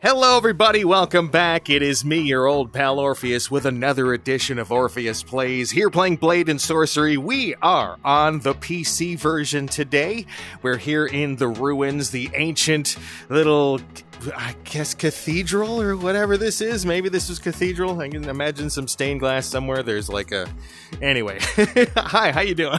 Hello, everybody. Welcome back. It is me, your old pal Orpheus, with another edition of Orpheus Plays. Here playing Blade and Sorcery. We are on the PC version today. We're here in the ruins, the ancient little, I guess, cathedral or whatever this is. Maybe this is cathedral. I can imagine some stained glass somewhere. There's like a... Anyway. Hi, how you doing?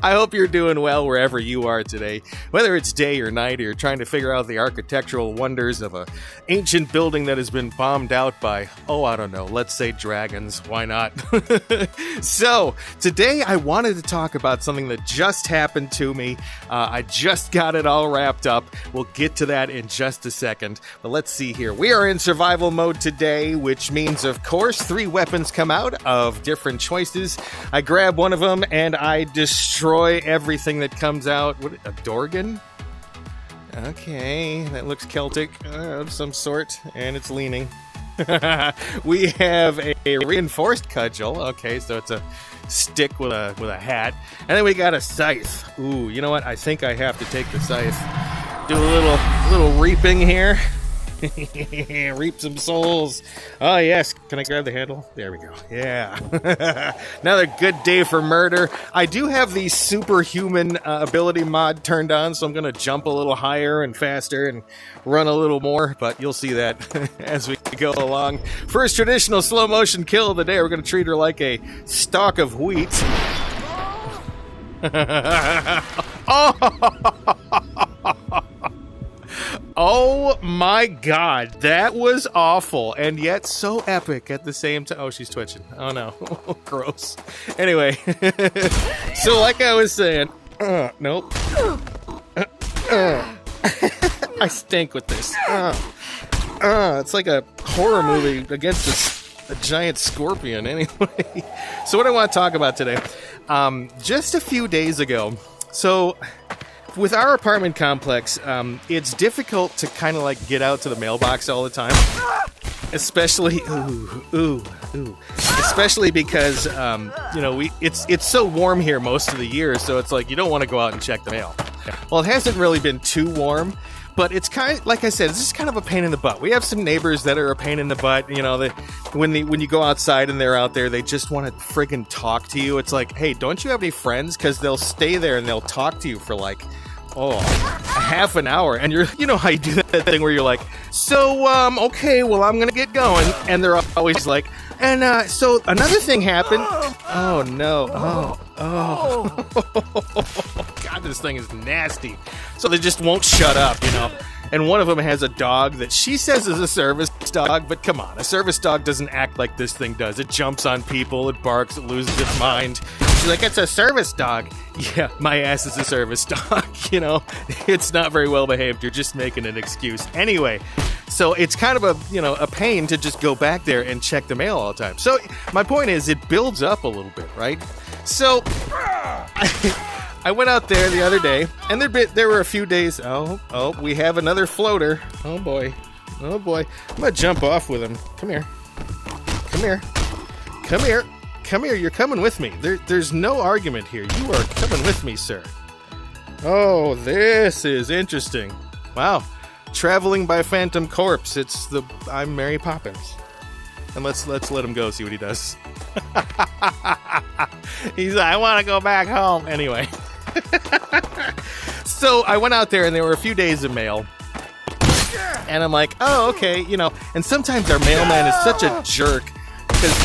I hope you're doing well wherever you are today. Whether it's day or night, or you're trying to figure out the architectural wonders of a ancient building that has been bombed out by, I don't know, let's say dragons. Why not? So, today I wanted to talk about something that just happened to me. I just got it all wrapped up. We'll get to that in just a second. But let's see here. We are in survival mode today, which means, of course, 3 weapons come out of different choices. I grab one of them and I destroy everything that comes out. What, a Dorgan? Okay, that looks Celtic of some sort, and it's leaning. We have a reinforced cudgel. Okay, so it's a stick with a hat. And then we got a scythe. Ooh, you know what? I think I have to take the scythe. Do a little reaping here. Reap some souls. Oh, yes. Can I grab the handle? There we go. Yeah. Another good day for murder. I do have the superhuman ability mod turned on, so I'm going to jump a little higher and faster and run a little more, but you'll see that as we go along. First traditional slow motion kill of the day. We're going to treat her like a stalk of wheat. Oh my god, that was awful, and yet so epic at the same time. Oh, she's twitching. Oh no. Gross. Anyway, so like I was saying, nope. I stink with this. It's like a horror movie against a giant scorpion, anyway. So what I want to talk about today, just a few days ago, so... With our apartment complex, it's difficult to kind of like get out to the mailbox all the time, especially especially because it's so warm here most of the year, so it's like you don't want to go out and check the mail. Well, it hasn't really been too warm, but it's kind of, like I said, it's just kind of a pain in the butt. We have some neighbors that are a pain in the butt. You know, when you go outside and they're out there, they just want to friggin' talk to you. It's like, hey, don't you have any friends? Because they'll stay there and they'll talk to you for like, a half an hour. And you know how you do that thing where you're like, so, okay, well, I'm going to get going. And they're always like, and so another thing happened. Oh, no. Oh. God, this thing is nasty. So they just won't shut up, you know. And one of them has a dog that she says is a service dog, but come on, a service dog doesn't act like this thing does. It jumps on people, it barks, it loses its mind. She's like, it's a service dog. Yeah, my ass is a service dog, you know. It's not very well behaved. You're just making an excuse. Anyway, so it's kind of a pain to just go back there and check the mail all the time. So my point is, it builds up a little bit, right? So I went out there the other day, and there were a few days. Oh, we have another floater. Oh boy. I'm gonna jump off with him. Come here. You're coming with me. There's no argument here. You are coming with me, sir. Oh, this is interesting. Wow. Traveling by Phantom Corpse. I'm Mary Poppins. And let's let him go, see what he does. He's like, I want to go back home. Anyway. So I went out there and there were a few days of mail. And I'm like, oh, okay, you know. And sometimes our mailman is such a jerk because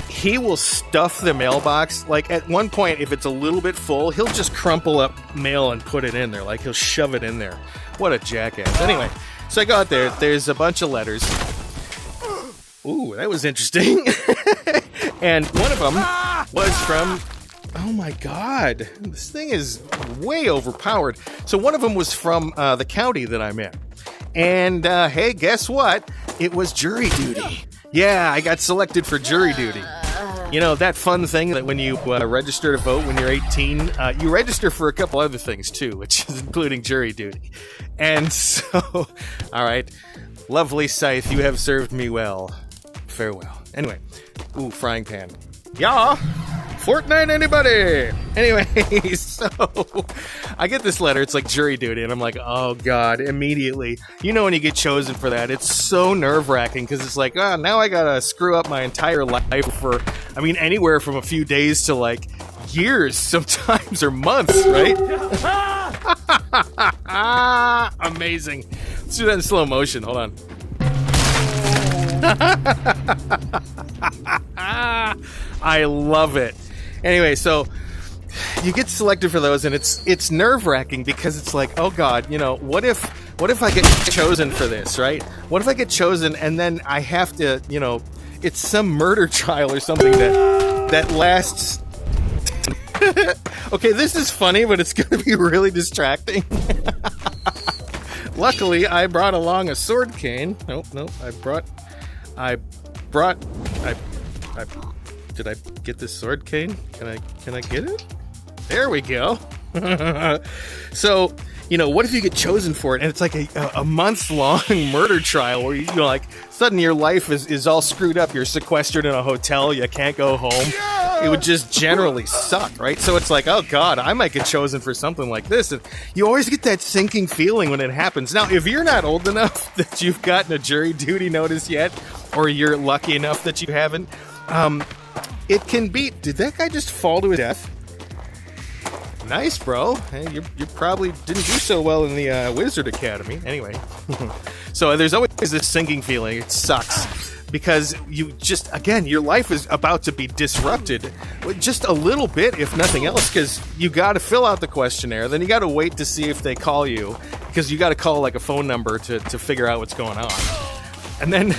he will stuff the mailbox. Like at one point, if it's a little bit full, he'll just crumple up mail and put it in there. Like he'll shove it in there. What a jackass. Anyway, so I go out there. There's a bunch of letters. Ooh, that was interesting. And one of them was from... Oh my god, this thing is way overpowered. So one of them was from the county that I'm in. And hey, guess what? It was jury duty. Yeah, I got selected for jury duty. You know, that fun thing that when you register to vote when you're 18, you register for a couple other things too, which is including jury duty. And so, all right, lovely scythe, you have served me well. Farewell. Anyway, ooh, frying pan. Yeah. Fortnite, anybody? Anyway, so I get this letter. It's like jury duty, and I'm like, oh God, immediately. You know when you get chosen for that, it's so nerve-wracking because it's like, oh, now I gotta screw up my entire life for, I mean, anywhere from a few days to like years sometimes, or months, right? Amazing. Let's do that in slow motion. Hold on. I love it. Anyway, so you get selected for those, and it's nerve-wracking because it's like, oh God, you know, what if I get chosen for this, right? What if I get chosen and then I have to, you know, it's some murder trial or something that lasts. Okay, this is funny, but it's going to be really distracting. Luckily, I brought along a sword cane. Nope. Did I get this sword cane? Can I get it? There we go. So, you know, what if you get chosen for it and it's like a month-long murder trial where you know, like, suddenly your life is all screwed up. You're sequestered in a hotel. You can't go home. It would just generally suck, right? So it's like, oh God, I might get chosen for something like this. And you always get that sinking feeling when it happens. Now, if you're not old enough that you've gotten a jury duty notice yet, or you're lucky enough that you haven't, it can be... Did that guy just fall to his death? Nice, bro. Hey, you probably didn't do so well in the Wizard Academy. Anyway. So there's always this sinking feeling. It sucks. Because you just, again, your life is about to be disrupted just a little bit, if nothing else, because you got to fill out the questionnaire, then you got to wait to see if they call you, because you got to call like a phone number to figure out what's going on. And then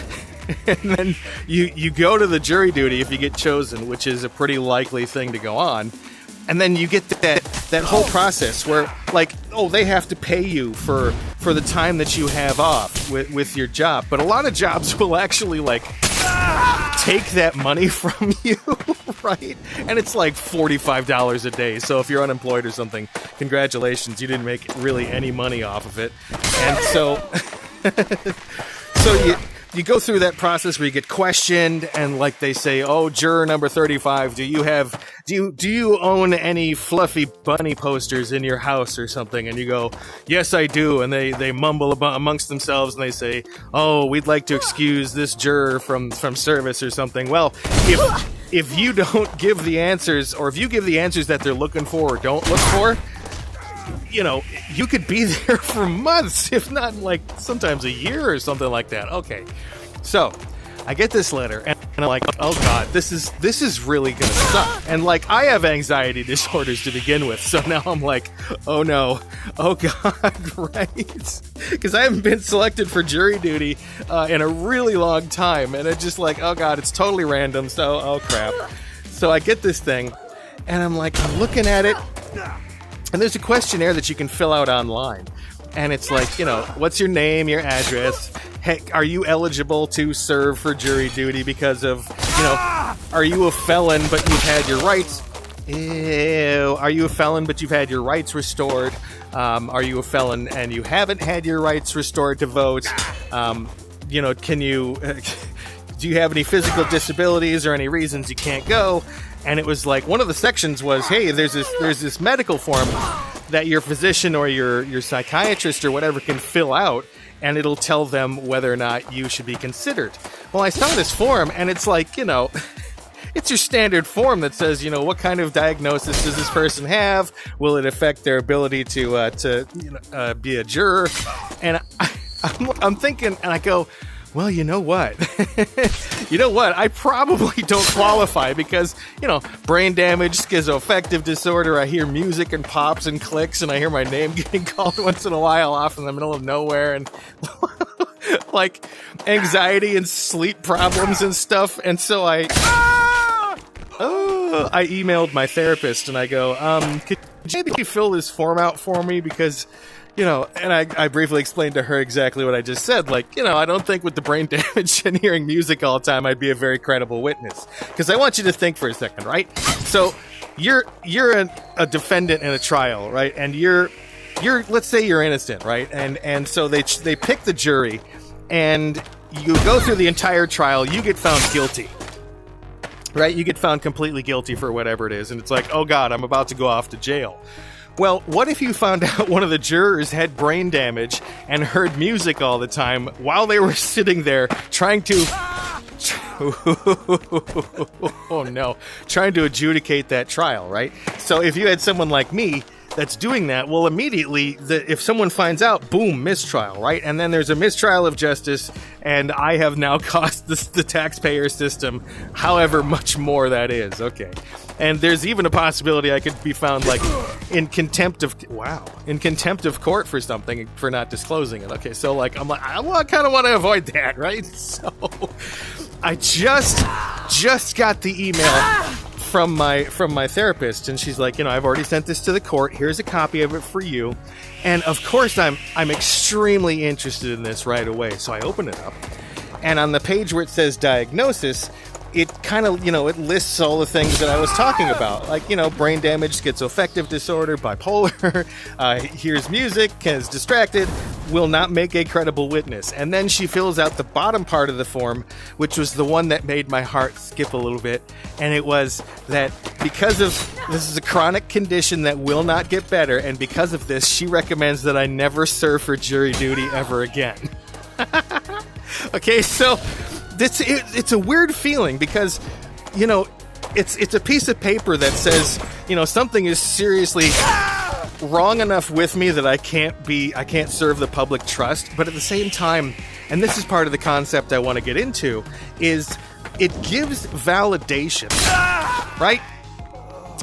you go to the jury duty if you get chosen, which is a pretty likely thing to go on. And then you get that whole process where, like, oh, they have to pay you for the time that you have off with your job. But a lot of jobs will actually, like, take that money from you, right? And it's like $45 a day. So if you're unemployed or something, congratulations, you didn't make really any money off of it. And so you go through that process where you get questioned, and like they say, oh, juror number 35, do you own any fluffy bunny posters in your house or something? And you go, yes, I do. And they mumble amongst themselves and they say, oh, we'd like to excuse this juror from service or something. Well, if you don't give the answers, or if you give the answers that they're looking for or don't look for, you know, you could be there for months, if not like sometimes a year or something like that. Okay, so I get this letter and I'm like, oh God, this is really gonna suck. And like, I have anxiety disorders to begin with, so now I'm like, oh no, oh God, right? Because I haven't been selected for jury duty in a really long time, and it's just like, oh God, it's totally random. So, oh crap. So I get this thing, and I'm like, I'm looking at it. And there's a questionnaire that you can fill out online. And it's like, you know, what's your name, your address? Heck, are you eligible to serve for jury duty because of, you know, are you a felon but you've had your rights? Ew. Are you a felon but you've had your rights restored? Are you a felon and you haven't had your rights restored to vote? You know, can you... do you have any physical disabilities or any reasons you can't go? And it was like, one of the sections was, hey, there's this medical form that your physician or your psychiatrist or whatever can fill out, and it'll tell them whether or not you should be considered. Well, I saw this form, and it's like, you know, it's your standard form that says, you know, what kind of diagnosis does this person have? Will it affect their ability to be a juror? And I'm thinking, and I go, well, you know what? I probably don't qualify because, you know, brain damage, schizoaffective disorder, I hear music and pops and clicks, and I hear my name getting called once in a while off in the middle of nowhere, and like anxiety and sleep problems and stuff. And so I emailed my therapist and I go, could you maybe fill this form out for me? Because, you know, and I briefly explained to her exactly what I just said. Like, you know, I don't think with the brain damage and hearing music all the time, I'd be a very credible witness. Because I want you to think for a second, right? So you're a defendant in a trial, right? And you're let's say you're innocent, right? And so they pick the jury, and you go through the entire trial. You get found guilty. right? You get found completely guilty for whatever it is, and it's like, oh God, I'm about to go off to jail. Well, what if you found out one of the jurors had brain damage and heard music all the time while they were sitting there trying to... oh no, trying to adjudicate that trial, right? So if you had someone like me that's doing that, well, immediately, if someone finds out, boom, mistrial, right? And then there's a mistrial of justice, and I have now cost the taxpayer system however much more that is. Okay. And there's even a possibility I could be found, like, in contempt of court for something, for not disclosing it. Okay, so, like, I'm like, I kind of want to avoid that, right? So, I just got the email from my therapist, and she's like, I've already sent this to the court. Here's a copy of it for you. And of course, I'm extremely interested in this right away. So I open it up, and on the page where it says diagnosis, it kind of, it lists all the things that I was talking about, like, brain damage, schizoaffective disorder, bipolar, hears music, is distracted, will not make a credible witness. And then she fills out the bottom part of the form, which was the one that made my heart skip a little bit. And it was that because of this is a chronic condition that will not get better, and because of this, she recommends that I never serve for jury duty ever again. Okay, so it's a weird feeling because, it's a piece of paper that says, something is seriously wrong enough with me that I can't serve the public trust. But at the same time, and this is part of the concept I want to get into, is it gives validation, right?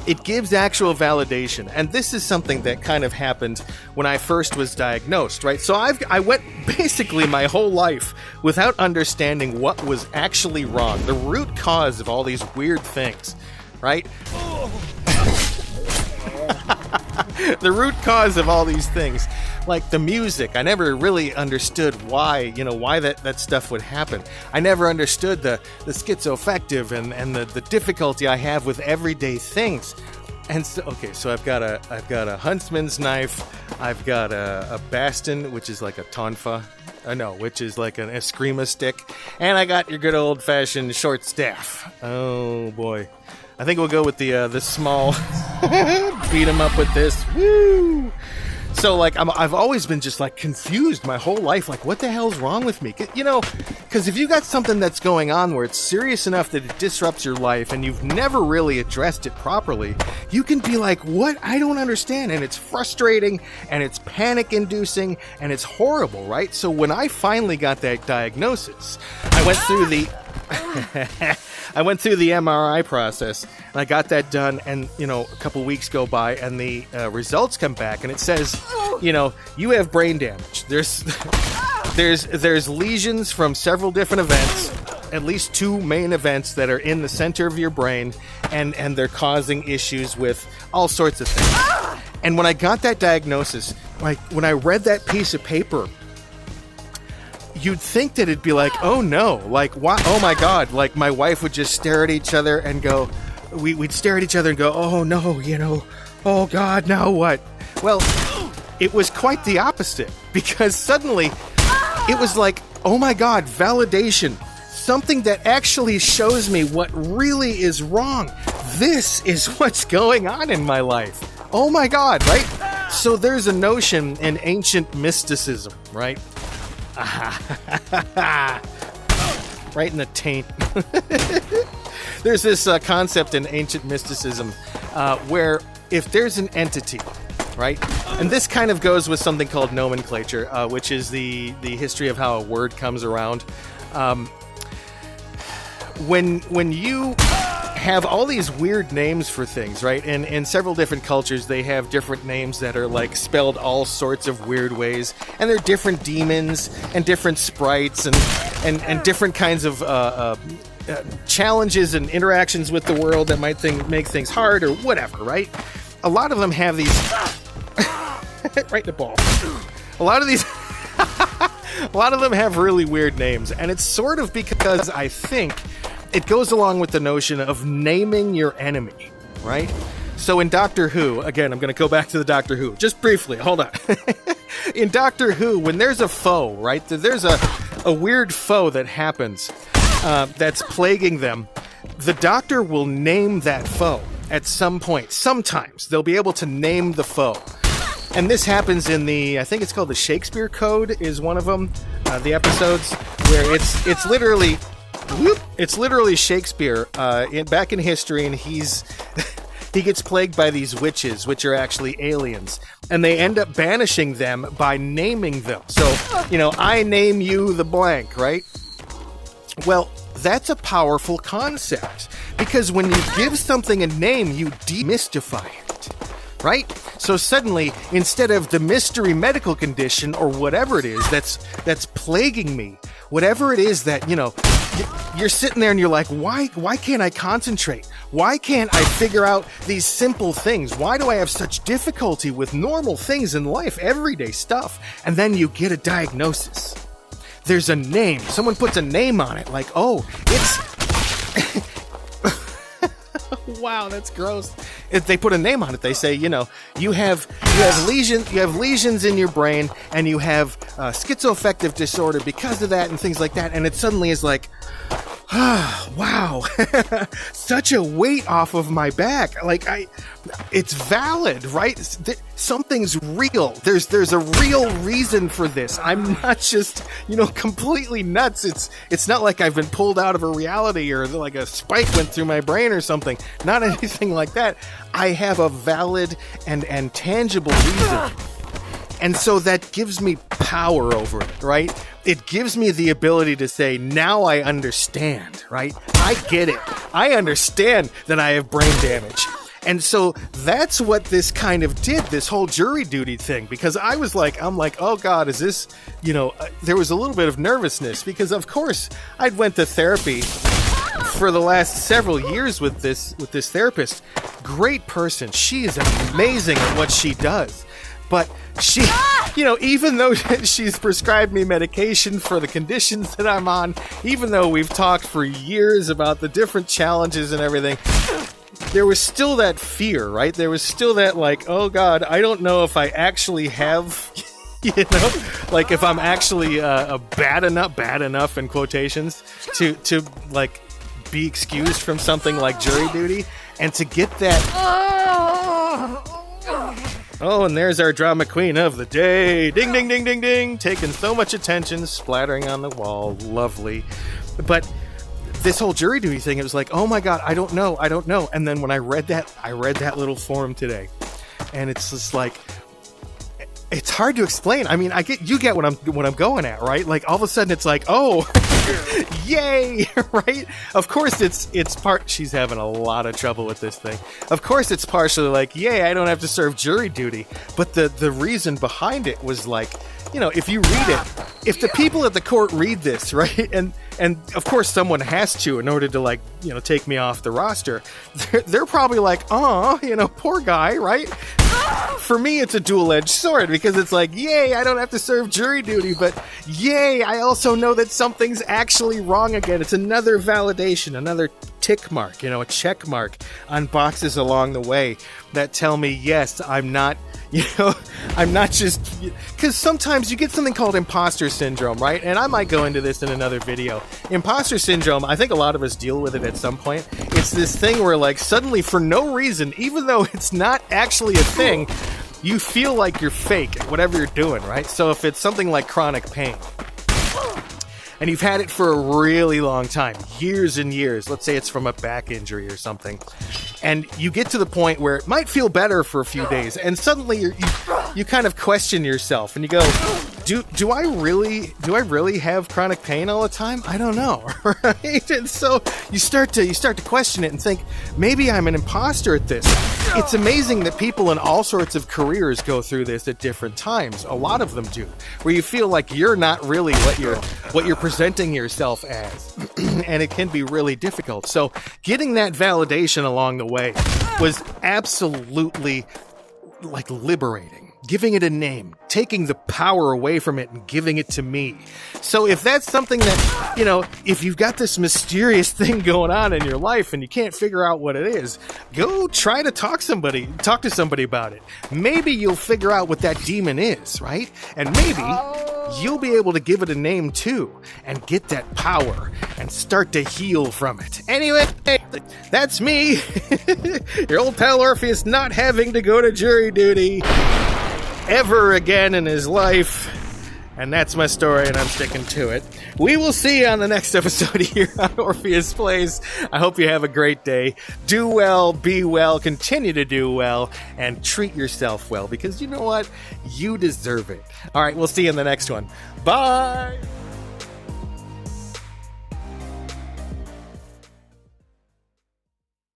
It gives actual validation. And this is something that kind of happened when I first was diagnosed, right? So I went basically my whole life without understanding what was actually wrong, the root cause of all these weird things, right? The root cause of all these things, like the music. I never really understood why that stuff would happen. I never understood the schizoaffective and the difficulty I have with everyday things. And so, so I've got a huntsman's knife. I've got a baston, which is like a tonfa. Which is like an eskrima stick. And I got your good old-fashioned short staff. Oh, boy. I think we'll go with the small beat 'em up with this. Woo! So, like, I've always been just, like, confused my whole life. Like, what the hell's wrong with me? Because if you got something that's going on where it's serious enough that it disrupts your life and you've never really addressed it properly, you can be like, what? I don't understand. And it's frustrating, and it's panic-inducing, and it's horrible, right? So when I finally got that diagnosis, I went through the... I went through the MRI process, and I got that done, and, a couple weeks go by, and the results come back, and it says, you have brain damage. There's lesions from several different events, at least two main events that are in the center of your brain, and they're causing issues with all sorts of things. And when I got that diagnosis, like, when I read that piece of paper, you'd think that it'd be like, oh no, like, why? Oh my God, like, my wife would just stare at each other and go, we'd stare at each other and go, oh no, oh God, now what? Well, it was quite the opposite, because suddenly it was like, oh my God, validation, something that actually shows me what really is wrong. This is what's going on in my life. Oh my God, right? So there's a notion in ancient mysticism, right? Right in the taint. There's this concept in ancient mysticism where if there's an entity, right, and this kind of goes with something called nomenclature, which is the history of how a word comes around. When you have all these weird names for things, right? And in several different cultures, they have different names that are, like, spelled all sorts of weird ways. And they're different demons and different sprites and different kinds of challenges and interactions with the world that might make things hard or whatever, right? A lot of them have these... right in the ball. A lot of them have really weird names. And it's sort of because I think... it goes along with the notion of naming your enemy, right? So in Doctor Who, again, I'm going to go back to the Doctor Who, just briefly, hold on. In Doctor Who, when there's a foe, right, there's a weird foe that happens that's plaguing them, the doctor will name that foe at some point. Sometimes they'll be able to name the foe. And this happens in I think it's called the Shakespeare Code is one of them, the episodes, where it's literally Shakespeare back in history, and he gets plagued by these witches, which are actually aliens, and they end up banishing them by naming them. So, I name you the blank, right? Well, that's a powerful concept, because when you give something a name, you demystify it, right? So suddenly, instead of the mystery medical condition or whatever it is that's plaguing me, whatever it is that, you're sitting there and you're like, why can't I concentrate? Why can't I figure out these simple things? Why do I have such difficulty with normal things in life, everyday stuff? And then you get a diagnosis. There's a name. Someone puts a name on it, like, oh, it's... Wow, that's gross. If they put a name on it, they say, you have lesions in your brain, and you have schizoaffective disorder because of that, and things like that. And it suddenly is like, wow, such a weight off of my back. Like it's valid, right? Something's real. There's a real reason for this. I'm not just, completely nuts. It's not like I've been pulled out of a reality or like a spike went through my brain or something. Not anything like that. I have a valid and tangible reason. And so that gives me power over it, right? It gives me the ability to say, now I understand, right? I get it. I understand that I have brain damage. And so that's what this kind of did, this whole jury duty thing, because I'm like, oh God, is this, there was a little bit of nervousness because of course I'd went to therapy for the last several years with this therapist. Great person. She is amazing at what she does. But she, even though she's prescribed me medication for the conditions that I'm on, even though we've talked for years about the different challenges and everything, there was still that fear, right? There was still that like, oh God, I don't know if I actually have, like if I'm actually bad enough in quotations to like be excused from something like jury duty, and to get that. Oh, and there's our drama queen of the day. Ding, ding, ding, ding, ding. Taking so much attention, splattering on the wall. Lovely. But this whole jury duty thing, it was like, oh my God, I don't know. And then when I read that little form today, and it's just like, it's hard to explain. I mean, you get what I'm going at, right? Like all of a sudden it's like, oh, yay, right? Of course it's part, she's having a lot of trouble with this thing. Of course it's partially like, yay, I don't have to serve jury duty. But the reason behind it was like, if you read it, if the people at the court read this, right? And of course someone has to in order to like, take me off the roster. They're probably like, oh, poor guy, right? For me, it's a dual-edged sword because it's like, yay, I don't have to serve jury duty, but yay, I also know that something's actually wrong again. It's another validation, another tick mark, a check mark on boxes along the way that tell me, yes, I'm not, I'm not just, because sometimes you get something called imposter syndrome, right? And I might go into this in another video. Imposter syndrome, I think a lot of us deal with it at some point. It's this thing where like suddenly for no reason, even though it's not actually a thing, you feel like you're fake at whatever you're doing, right? So if it's something like chronic pain, and you've had it for a really long time, years and years, let's say it's from a back injury or something, and you get to the point where it might feel better for a few days, and suddenly you kind of question yourself, and you go, do I really have chronic pain all the time? I don't know, right? And so you start to question it and think, maybe I'm an imposter at this. It's amazing that people in all sorts of careers go through this at different times. A lot of them do, where you feel like you're not really what you're presenting yourself as, and it can be really difficult. So getting that validation along the way was absolutely like liberating. Giving it a name, taking the power away from it and giving it to me. So if that's something that, if you've got this mysterious thing going on in your life and you can't figure out what it is, go try to talk to somebody about it. Maybe you'll figure out what that demon is, right? And maybe you'll be able to give it a name too and get that power and start to heal from it. Anyway, that's me, your old pal Orpheus, not having to go to jury duty ever again in his life. And that's my story, and I'm sticking to it. We will see you on the next episode here on Orpheus Plays. I hope you have a great day. Do well, be well, continue to do well, and treat yourself well, because you know what? You deserve it. All right, we'll see you in the next one. Bye!